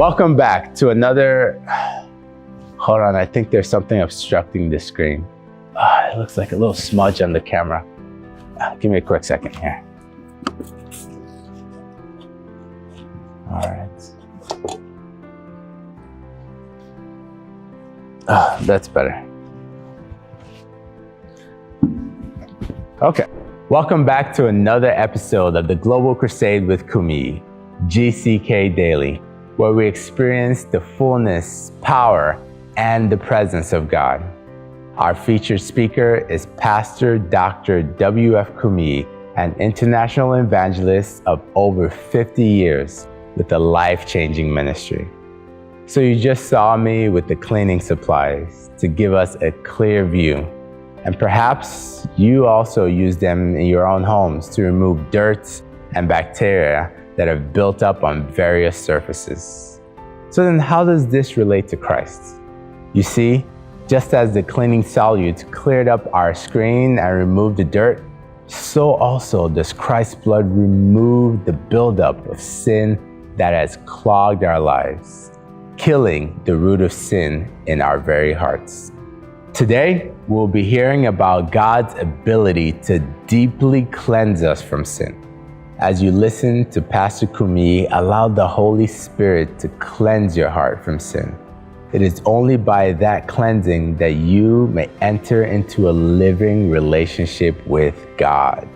Welcome back to another, hold on, I think there's something obstructing the screen. It looks like a little smudge on the camera. Give me a quick second here. All right. That's better. Okay. Welcome back to another episode of the Global Crusade with Kumuyi, GCK Daily, where we experience the fullness, power, and the presence of God. Our featured speaker is Pastor Dr. W.F. Kumuyi, an international evangelist of over 50 years with a life-changing ministry. So you just saw me with the cleaning supplies to give us a clear view. And perhaps you also use them in your own homes to remove dirt and bacteria that have built up on various surfaces. So then how does this relate to Christ? You see, just as the cleaning salute cleared up our screen and removed the dirt, so also does Christ's blood remove the buildup of sin that has clogged our lives, killing the root of sin in our very hearts. Today, we'll be hearing about God's ability to deeply cleanse us from sin. As you listen to Pastor Kumuyi, allow the Holy Spirit to cleanse your heart from sin. It is only by that cleansing that you may enter into a living relationship with God.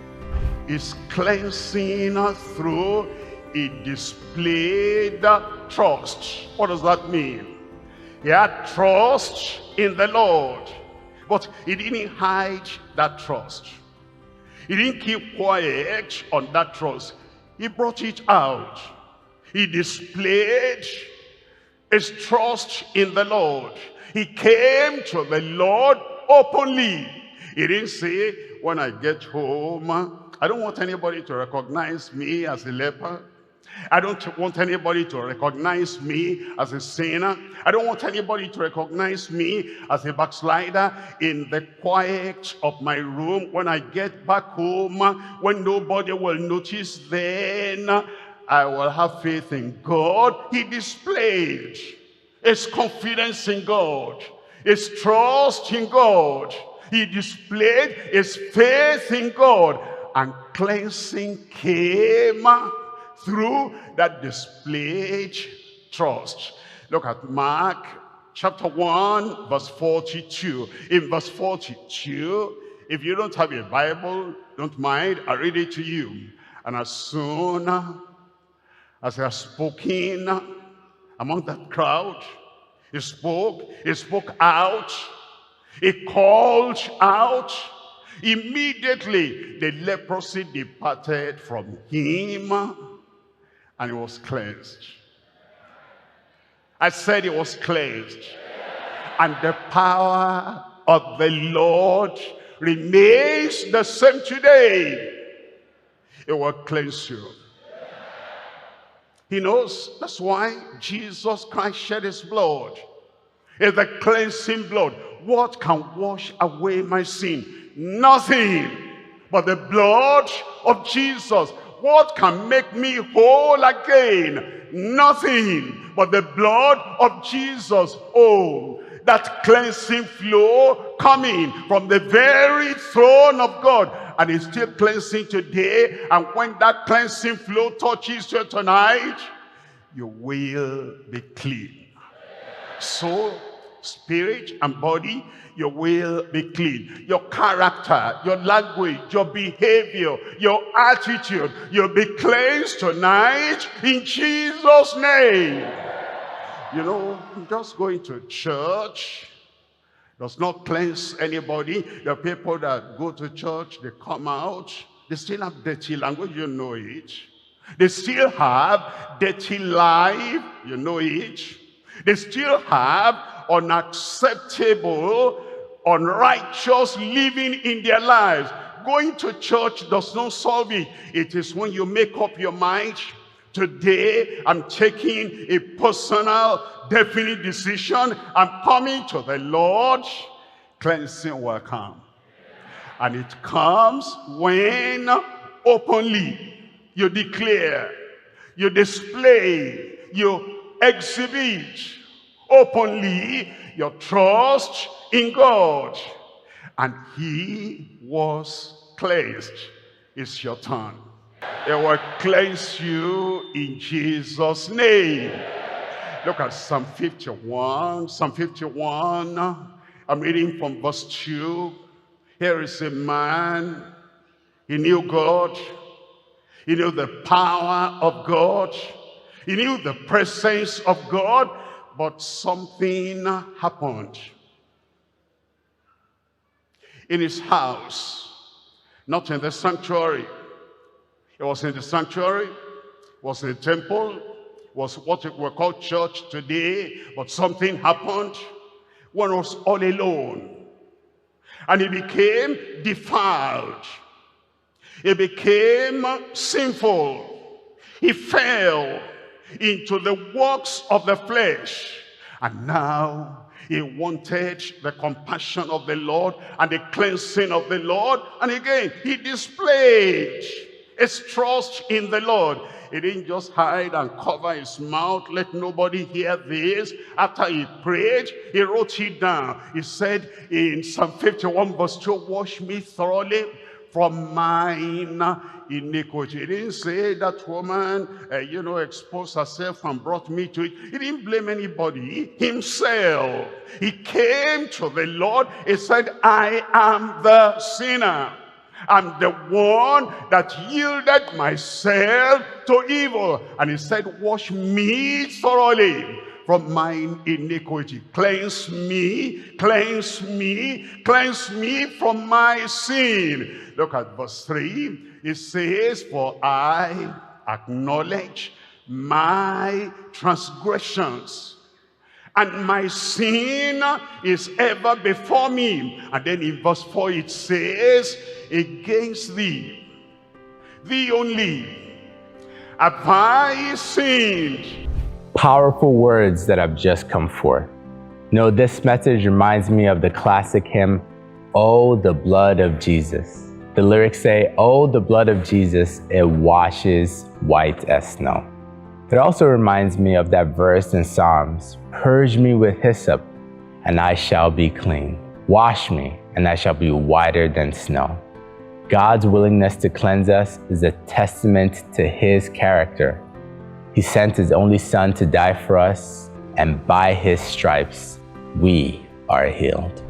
It's cleansing us through a displayed trust. What does that mean? He had trust in the Lord, but he didn't hide that trust. He didn't keep quiet on that trust. He brought it out. He displayed his trust in the Lord. He came to the Lord openly. He didn't say, when I get home, I don't want anybody to recognize me as a leper. I don't want anybody to recognize me as a sinner. I don't want anybody to recognize me as a backslider. In the quiet of my room, when I get back home, when nobody will notice, then I will have faith in God. He displayed his confidence in God, his trust in God. He displayed his faith in God, and cleansing came through that displayed trust. Look at Mark chapter 1, verse 42. In verse 42, if you don't have a Bible, don't mind, I'll read it to you. And as soon as he has spoken among that crowd, he spoke out, he called out. Immediately the leprosy departed from him, and he was cleansed. I said he was cleansed. And the power of the Lord remains the same today. It will cleanse you. He knows. That's why Jesus Christ shed his blood. It's the cleansing blood. What can wash away my sin? Nothing but the blood of Jesus. What can make me whole again? Nothing but the blood of Jesus. Oh, that cleansing flow coming from the very throne of God. And it's still cleansing today. And when that cleansing flow touches you tonight, you will be clean. Soul, spirit, and body, you will be clean. Your character, your language, your behavior, your attitude, you'll be cleansed tonight in Jesus' name. You know, just going to church does not cleanse anybody. The people that go to church, they come out, they still have dirty language, you know it. They still have dirty life, you know it. They still have unacceptable, unrighteous living in their lives. Going to church does not solve it. It is when you make up your mind, today I'm taking a personal, definite decision. I'm coming to the Lord. Cleansing will come. And it comes when openly you declare, you display, you exhibit openly your trust in God. And he was cleansed. It's your turn. It will cleanse you in Jesus' name. Look at Psalm 51. Psalm 51, I'm reading from verse 2. Here is a man, he knew God, he knew the power of God, he knew the presence of God, but something happened in his house, not in the sanctuary. It was in the sanctuary, it was in the temple, it was what we call church today, but something happened. One was all alone, and he became defiled. He became sinful. He fell into the works of the flesh, and now he wanted the compassion of the Lord and the cleansing of the Lord. And again, he displayed his trust in the Lord. He didn't just hide and cover his mouth, let nobody hear this. After he prayed, he wrote it down. He said in Psalm 51 verse 2, wash me thoroughly from mine iniquity. He didn't say that woman, exposed herself and brought me to it. He didn't blame anybody, himself. He came to the Lord. He said, I am the sinner. I'm the one that yielded myself to evil. And he said, wash me thoroughly from mine iniquity. Cleanse me, cleanse me, cleanse me from my sin. Look at verse 3. It says, for I acknowledge my transgressions, and my sin is ever before me. And then in verse 4 it says, against thee, thee only, have I sinned. Powerful words that have just come forth. No, this message reminds me of the classic hymn, Oh, the blood of Jesus. The lyrics say, oh, the blood of Jesus, it washes white as snow. It also reminds me of that verse in Psalms, purge me with hyssop, and I shall be clean. Wash me, and I shall be whiter than snow. God's willingness to cleanse us is a testament to his character. He sent his only son to die for us, and by his stripes, we are healed.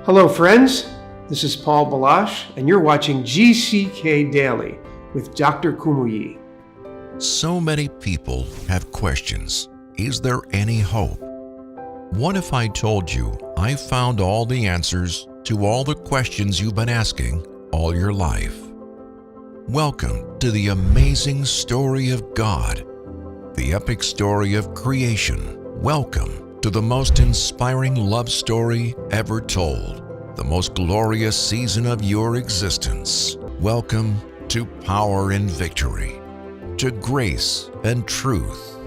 Hello, friends. This is Paul Balash, and you're watching GCK Daily with Dr. Kumuyi. So many people have questions. Is there any hope? What if I told you I found all the answers to all the questions you've been asking all your life? Welcome to the amazing story of God, the epic story of creation. Welcome to the most inspiring love story ever told, the most glorious season of your existence. Welcome to power and victory, to grace and truth.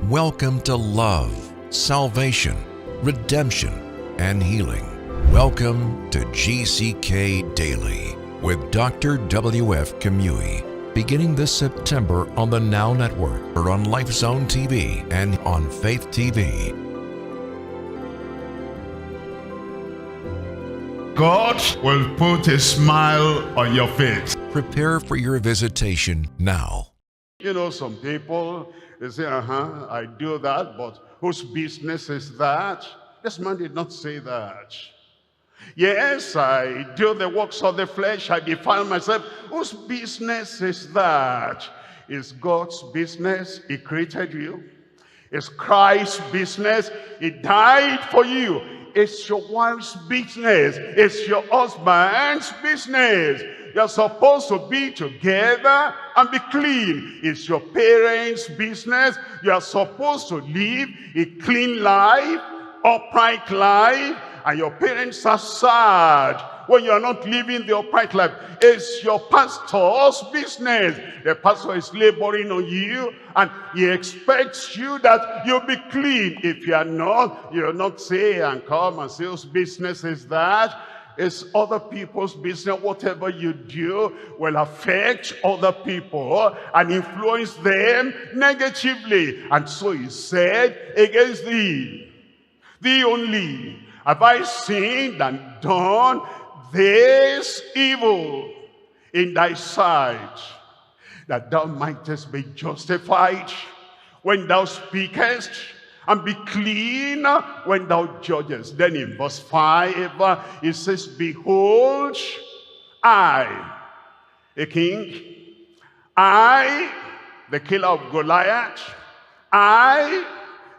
Welcome to love, salvation, redemption, and healing. Welcome to GCK Daily with Dr. W.F. Kumuyi, beginning this September on the Now Network or on LifeZone TV and on Faith TV. God will put a smile on your face. Prepare for your visitation now. Some people, they say, I do that, but whose business is that? This man did not say that. Yes, I do the works of the flesh, I defile myself. Whose business is that? It's God's business. He created you. It's Christ's business. He died for you. It's your wife's business. It's your husband's business. You're supposed to be together and be clean. It's your parents' business. You're supposed to live a clean life, upright life, and your parents are sad when you're not living the upright life. It's your pastor's business. The pastor is laboring on you, and he expects you that you'll be clean. If you are not, you'll not say and come and say, whose business is that? It's other people's business. Whatever you do will affect other people and influence them negatively. And so he said, against thee only have I sinned and done this evil in thy sight, that thou mightest be justified when thou speakest, and be clean when thou judgest. Then in verse 5, it says, behold, I, a king, I, the killer of Goliath, I,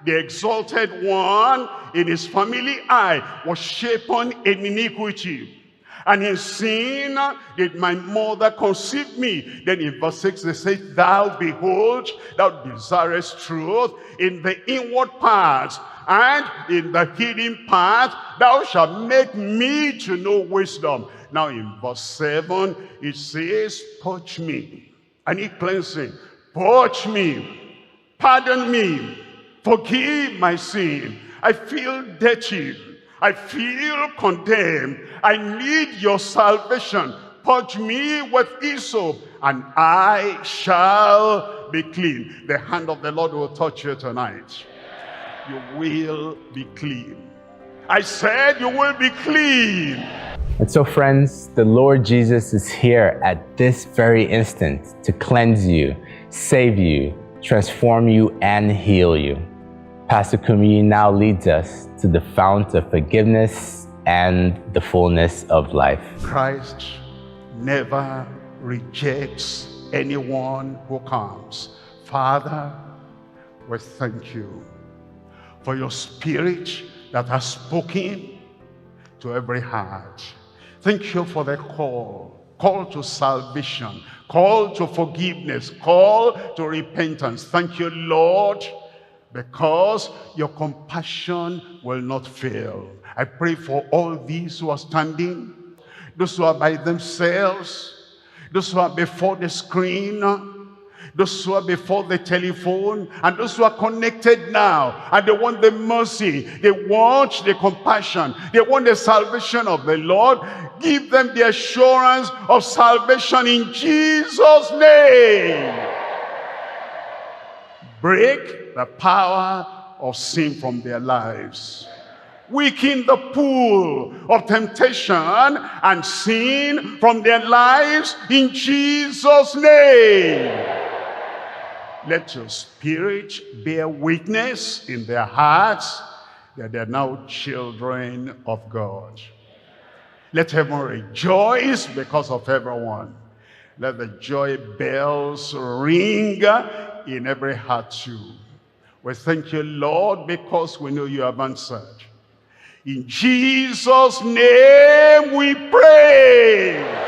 the exalted one in his family, I was shapen in iniquity, and in sin did my mother conceive me. Then in verse 6 they say, thou behold, thou desirest truth in the inward parts, and in the hidden part thou shalt make me to know wisdom. Now in verse 7 it says, purge me. I need cleansing. Purge me, pardon me, forgive my sin. I feel dirty, I feel condemned. I need your salvation. Purge me with hyssop, and I shall be clean. The hand of the Lord will touch you tonight. You will be clean. I said you will be clean. And so friends, the Lord Jesus is here at this very instant to cleanse you, save you, transform you, and heal you. Pastor Kumuyi now leads us to the fount of forgiveness and the fullness of life. Christ never rejects anyone who comes. Father, we thank you for your Spirit that has spoken to every heart. Thank you for the call to salvation, call to forgiveness, call to repentance. Thank you, Lord, because your compassion will not fail. I pray for all these who are standing, those who are by themselves, those who are before the screen, those who are before the telephone, and those who are connected now, and they want the mercy, they want the compassion, they want the salvation of the Lord. Give them the assurance of salvation in Jesus' name. Break the power of sin from their lives. Weaken the pull of temptation and sin from their lives in Jesus' name. Let your Spirit bear witness in their hearts that they are now children of God. Let heaven rejoice because of everyone. Let the joy bells ring in every heart too. We thank you, Lord, because we know you have answered. In Jesus' name we pray.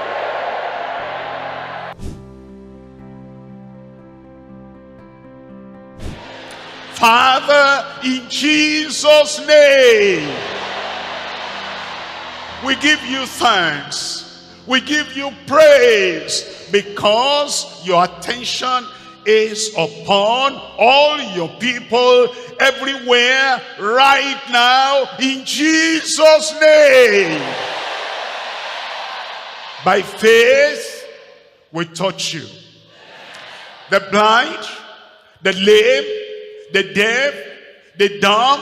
Father, in Jesus' name, we give you thanks. We give you praise because your attention is upon all your people everywhere right now in Jesus' name. By faith, we touch you. The blind, the lame, the deaf, the dumb,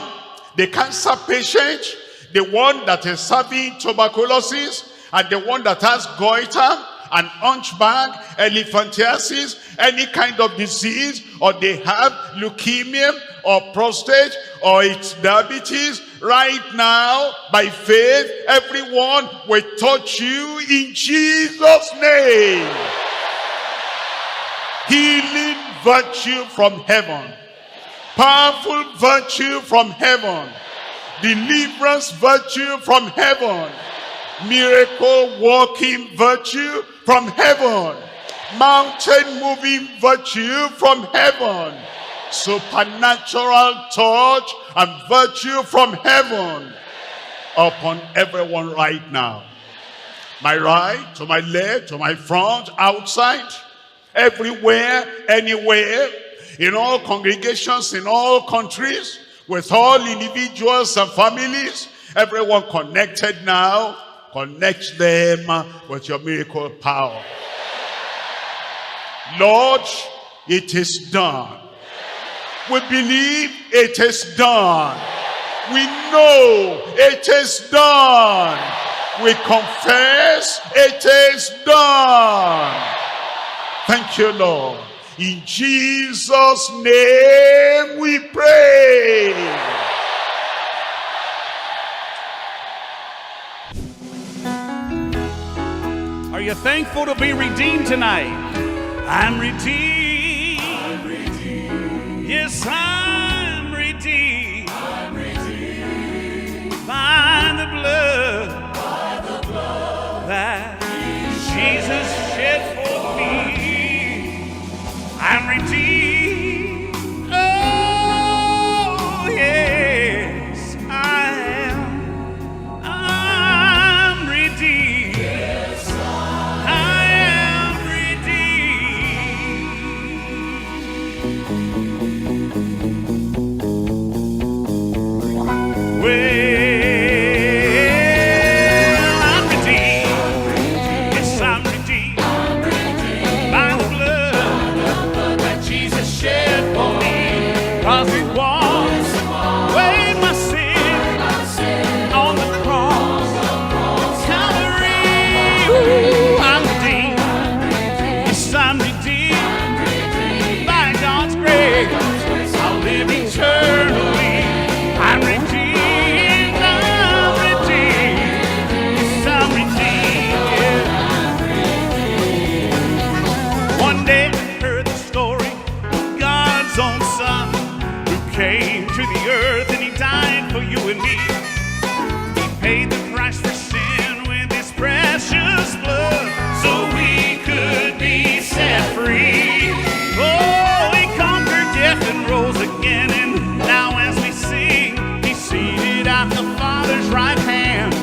the cancer patient, the one that is having tuberculosis, and the one that has goiter, and hunchback, elephantiasis, any kind of disease, or they have leukemia, or prostate, or it's diabetes. Right now, by faith, everyone will touch you in Jesus' name. Healing virtue from heaven. Powerful virtue from heaven. Deliverance virtue from heaven. Miracle working virtue from heaven. Mountain moving virtue from heaven. Supernatural touch and virtue from heaven upon everyone right now. My right, to my left, to my front, outside, everywhere, anywhere, in all congregations, in all countries, with all individuals and families, everyone connected now, Connect them with your miracle power. Lord, it is done. We believe it is done. We know it is done. We confess it is done. Thank you, Lord. In Jesus' name we pray. Are you thankful to be redeemed tonight? I'm redeemed. I'm redeemed. Yes, I'm redeemed. I'm redeemed. By the blood. By the blood. That Jesus shed for me. I'm redeemed. Oh, yes, I am. I'm redeemed. Yes, I am redeemed. Well, I'm redeemed. Yes, I'm redeemed. By the blood that Jesus shed for me. 'Cause it was away my sin on the cross. Calvary. Ooh, I'm redeemed. Yes, I'm redeemed. By God's grace, I'll live eternally. I'm redeemed. I'm redeemed. Yes, I'm redeemed. Yeah. One day I heard the story of God's own Son, who came to the earth and he died for you and me. He paid the price for sin with his precious blood, so we could be set free. Oh, he conquered death and rose again, and now as we sing, he's seated at the Father's right hand.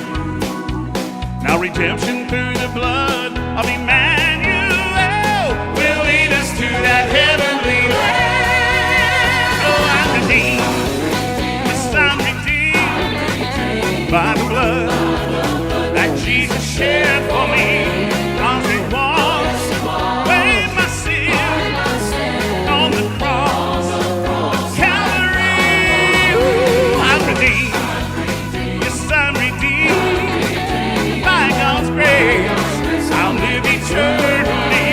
Now redemption through the blood of Emmanuel will lead us to that heavenly land. Oh, I'm redeemed. Yes, I'm redeemed. By the blood that Jesus shed for me. 'Cause it was away my sin on the cross of Calvary. Ooh, I'm redeemed. Yes, I'm redeemed. By God's grace, I'll live eternally.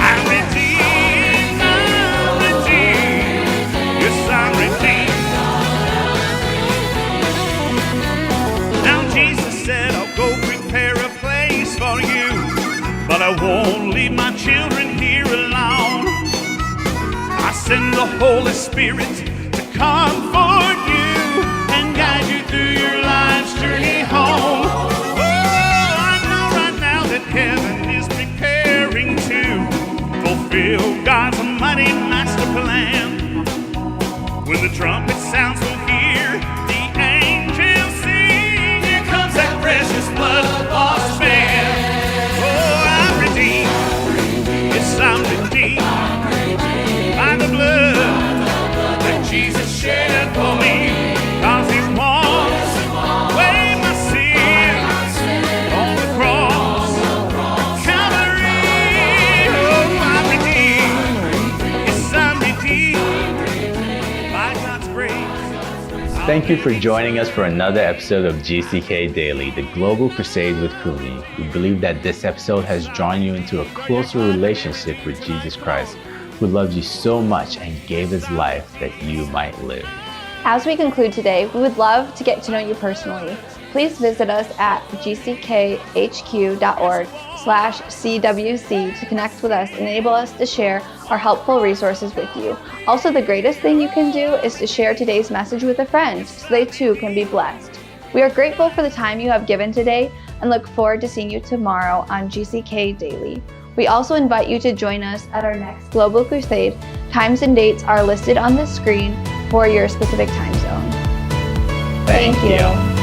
I'm redeemed. I'm redeemed. Yes, I'm redeemed. Now Jesus said, I'll go prepare a place for you, but I won't leave my children here alone. I send the Holy Spirit to comfort you and guide you through your life's journey home. Oh, I know right now that heaven is preparing to fulfill God's mighty master plan. When the trumpet sounds, we'll hear the angels sing. Here comes that precious blood-washed man. Oh, I'm redeemed. Yes, I'm redeemed. By the blood that Jesus shed for me. 'Cause he was away my sin on the cross of Calvary. Oh, I'm redeemed. Yes, I'm redeemed. By God's grace. Thank you for joining us for another episode of GCK Daily, the Global Crusade with Kumuyi. We believe that this episode has drawn you into a closer relationship with Jesus Christ, who loves you so much and gave his life that you might live. As we conclude today, we would love to get to know you personally. Please visit us at gckhq.org/CWC to connect with us and enable us to share our helpful resources with you. Also, the greatest thing you can do is to share today's message with a friend so they too can be blessed. We are grateful for the time you have given today and look forward to seeing you tomorrow on GCK Daily. We also invite you to join us at our next Global Crusade. Times and dates are listed on the screen for your specific time zone. Thank you.